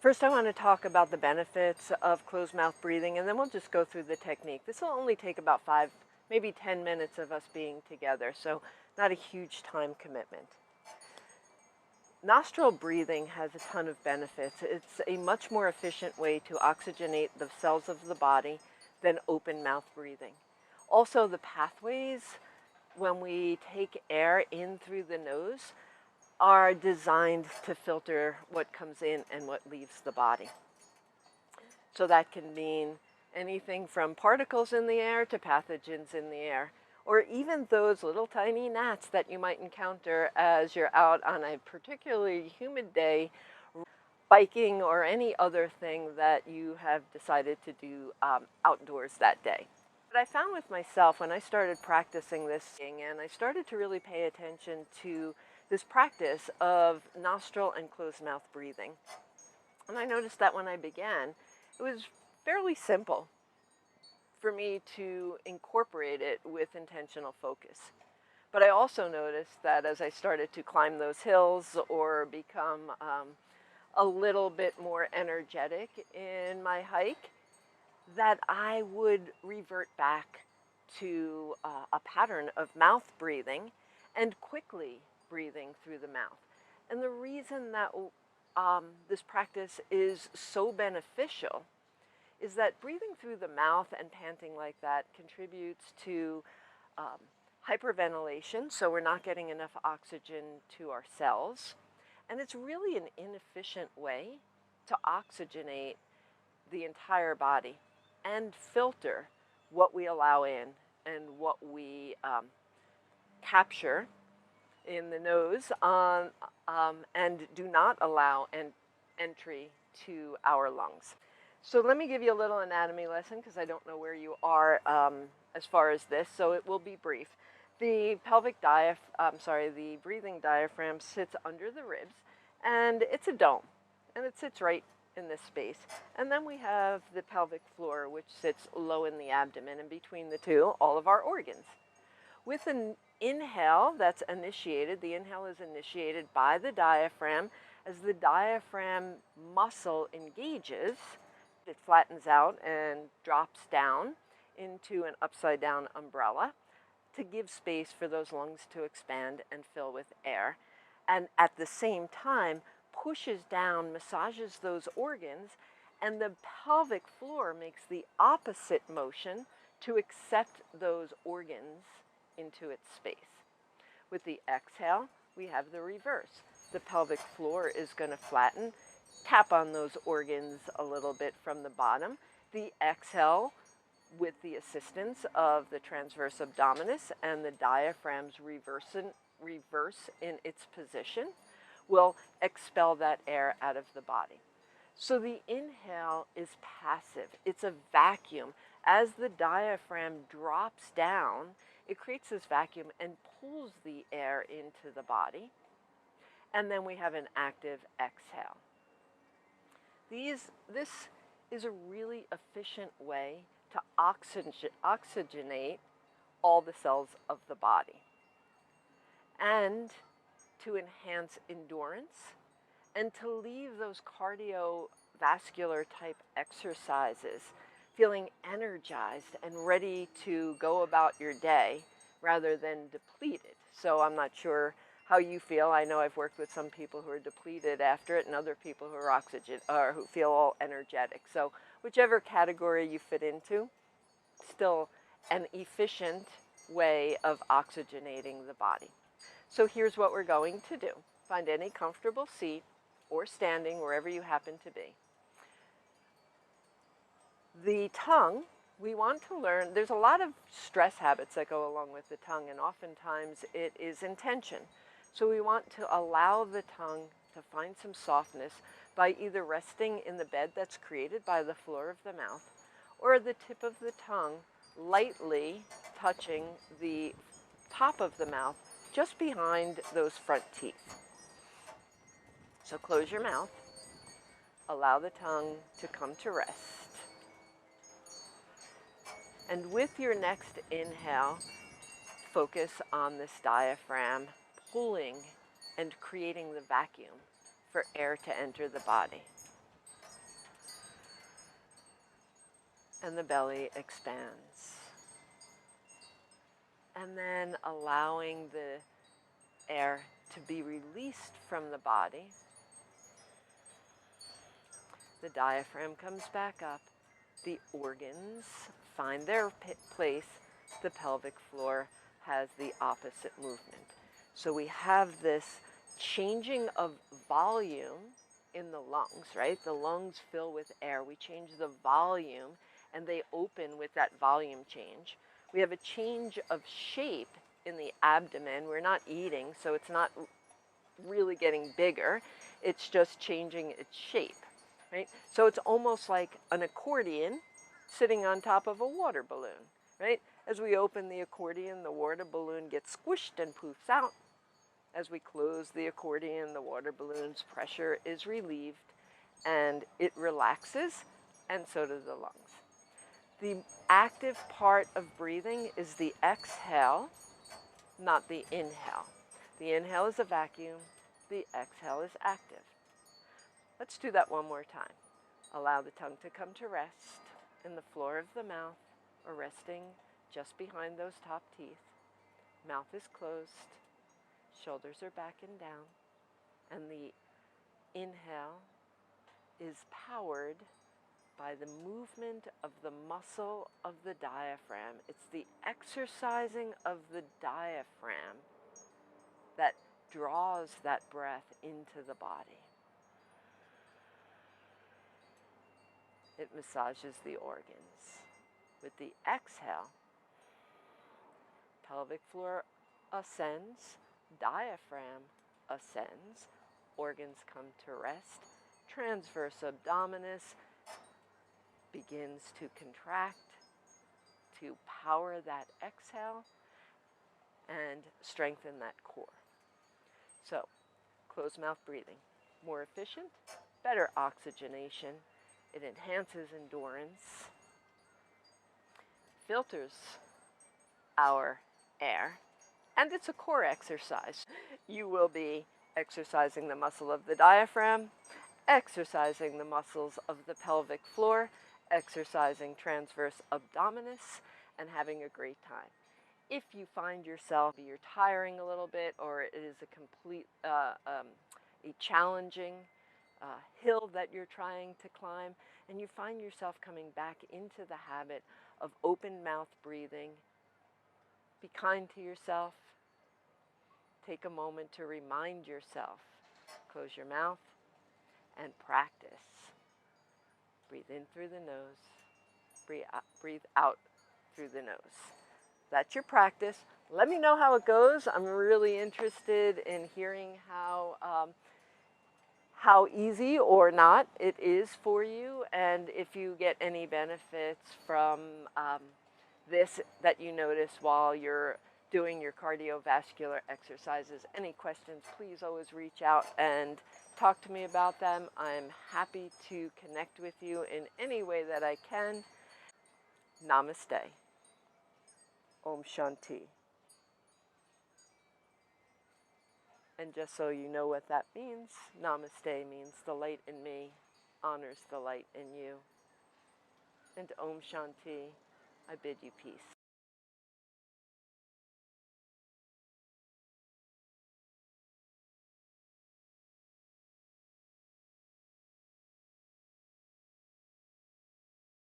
First, I want to talk about the benefits of closed mouth breathing, and then we'll just go through the technique. This will only take about 5, maybe 10 minutes of us being together, so not a huge time commitment. Nostril breathing has a ton of benefits. It's a much more efficient way to oxygenate the cells of the body than open mouth breathing. Also, the pathways when we take air in through the nose are designed to filter what comes in and what leaves the body. So that can mean anything from particles in the air to pathogens in the air, or even those little tiny gnats that you might encounter as you're out on a particularly humid day, biking, or any other thing that you have decided to do outdoors that day. What I found with myself when I started practicing this thing, and I started to really pay attention to this practice of nostril and closed mouth breathing. And I noticed that when I began, it was fairly simple for me to incorporate it with intentional focus. But I also noticed that as I started to climb those hills or become a little bit more energetic in my hike, that I would revert back to a pattern of mouth breathing and quickly breathing through the mouth. And the reason that this practice is so beneficial is that breathing through the mouth and panting like that contributes to hyperventilation, so we're not getting enough oxygen to our cells. And it's really an inefficient way to oxygenate the entire body and filter what we allow in and what we capture in the nose and do not allow entry to our lungs. So let me give you a little anatomy lesson because I don't know where you are as far as this, so it will be brief. The the breathing diaphragm sits under the ribs, and it's a dome, and it sits right in this space. And then we have the pelvic floor, which sits low in the abdomen, and between the two, all of our organs. With an inhale that's initiated, the inhale is initiated by the diaphragm. As the diaphragm muscle engages, it flattens out and drops down into an upside down umbrella to give space for those lungs to expand and fill with air. And at the same time, pushes down, massages those organs, and the pelvic floor makes the opposite motion to accept those organs into its space. With the exhale, we have the reverse. The pelvic floor is going to flatten, tap on those organs a little bit from the bottom. The exhale, with the assistance of the transverse abdominis and the diaphragm's reverse in its position, will expel that air out of the body. So the inhale is passive. It's a vacuum. As the diaphragm drops down, it creates this vacuum and pulls the air into the body. And then we have an active exhale. This is a really efficient way to oxygenate all the cells of the body and to enhance endurance and to leave those cardiovascular type exercises feeling energized and ready to go about your day rather than depleted. So I'm not sure how you feel. I know I've worked with some people who are depleted after it and other people who are who feel all energetic. So whichever category you fit into, still an efficient way of oxygenating the body. So here's what we're going to do. Find any comfortable seat or standing wherever you happen to be. The tongue, we want to learn, there's a lot of stress habits that go along with the tongue, and oftentimes it is intention. So we want to allow the tongue to find some softness by either resting in the bed that's created by the floor of the mouth, or the tip of the tongue lightly touching the top of the mouth just behind those front teeth. So close your mouth, allow the tongue to come to rest. And with your next inhale, focus on this diaphragm pulling and creating the vacuum for air to enter the body. and the belly expands. And then allowing the air to be released from the body. The diaphragm comes back up. The organs find their place. The pelvic floor has the opposite movement. So we have this changing of volume in the lungs, right? The lungs fill with air. We change the volume and they open with that volume change. We have a change of shape in the abdomen. We're not eating, so it's not really getting bigger. It's just changing its shape, right? So it's almost like an accordion sitting on top of a water balloon, right? As we open the accordion, the water balloon gets squished and poofs out. As we close the accordion, the water balloon's pressure is relieved and it relaxes, and so do the lungs. The active part of breathing is the exhale, not the inhale. The inhale is a vacuum, the exhale is active. Let's do that one more time. Allow the tongue to come to rest in the floor of the mouth, or resting just behind those top teeth. Mouth is closed, shoulders are back and down, and the inhale is powered by the movement of the muscle of the diaphragm. It's the exercising of the diaphragm that draws that breath into the body. It massages the organs. With the exhale, pelvic floor ascends, diaphragm ascends, organs come to rest, transverse abdominis begins to contract to power that exhale and strengthen that core. So, closed mouth breathing, more efficient, better oxygenation. It enhances endurance, filters our air, and it's a core exercise. You will be exercising the muscle of the diaphragm, exercising the muscles of the pelvic floor, exercising transverse abdominis, and having a great time. If you find yourself, you're tiring a little bit, or it is a challenging hill that you're trying to climb, and you find yourself coming back into the habit of open mouth breathing, be kind to yourself. Take a moment to remind yourself. Close your mouth and practice. Breathe in through the nose. Breathe out through the nose. That's your practice. Let me know how it goes. I'm really interested in hearing how easy or not it is for you, and if you get any benefits from this that you notice while you're doing your cardiovascular exercises. Any questions, please always reach out and talk to me about them. I'm happy to connect with you in any way that I can. Namaste. Om Shanti. And just so you know what that means, Namaste means the light in me honors the light in you. And Om Shanti, I bid you peace.